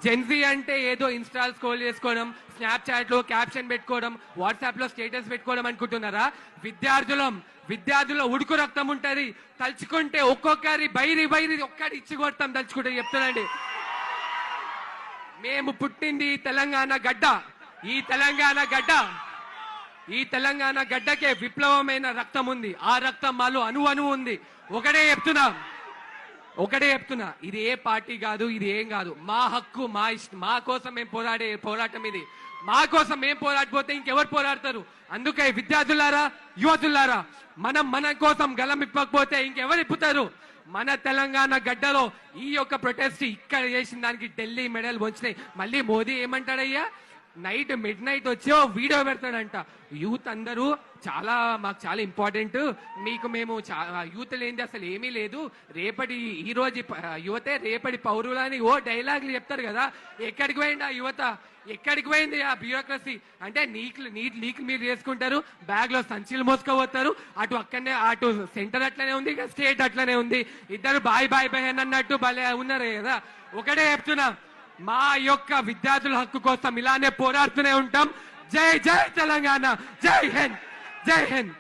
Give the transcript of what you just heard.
Gen Z అంటే ఏదో install scroll చేసుకోవడం, స్నాప్చాట్ లో క్యాప్షన్ పెట్టుకోవడం, వాట్సాప్ లో స్టేటస్ పెట్టుకోవడం అనుకుంటున్నారా? విద్యార్థుల ఉడుకు రక్తం ఉంటది. తలుచుకుంటే ఒక్కొక్కరి బైరి ఒక్కడి ఇచ్చి కొడతాం తలుచుకుంటే చెప్తానండి. మేము పుట్టింది తెలంగాణ గడ్డ. ఈ తెలంగాణ గడ్డకే విప్లవమైన రక్తం ఉంది. ఆ రక్తం మాలో అణు ఉంది. ఒకటే చెప్తున్నా, ఇది ఏ పార్టీ కాదు, ఇది ఏం కాదు. మా హక్కు, మా ఇష్టం, మా కోసం మేము పోరాడే పోరాటం ఇది. మా కోసం మేము పోరాడిపోతే ఇంకెవరు పోరాడతారు? అందుకే విద్యార్థులారా, యువతులారా, మన కోసం గలం ఇప్పకపోతే ఇంకెవరు ఇప్పుతారు? మన తెలంగాణ గడ్డలో ఈ యొక్క ప్రొటెస్ట్ ఇక్కడ చేసిన దానికి ఢిల్లీ మెడల్ వచ్చినాయి. మళ్ళీ మోదీ ఏమంటాడయ్యా? మిడ్ నైట్ వచ్చి వీడియో పెడతాడంట. యూత్ అందరూ మాకు చాలా ఇంపార్టెంట్, మీకు మేము యూత్ లేనిది అసలు ఏమీ లేదు, ఈ రోజు యువతే రేపటి పౌరులు అని డైలాగులు చెప్తారు కదా. ఎక్కడికి పోయింది ఆ యువత? ఎక్కడికి పోయింది ఆ బ్యూరోక్రసీ? అంటే నీకు మీరు చేసుకుంటారు, బ్యాగ్ లో సంచులు మోసుకోపోతారు. అటు సెంటర్ అట్లనే ఉంది, ఇక స్టేట్ అట్లనే ఉంది. ఇద్దరు బాయ్ అన్నట్టు భలే ఉన్నారు కదా. ఒకటే చెప్తున్నా, మా యొక్క విద్యార్థుల హక్కు కోసం ఇలానే పోరాడుతూనే ఉంటాం. జై జై తెలంగాణ, జై హింద్.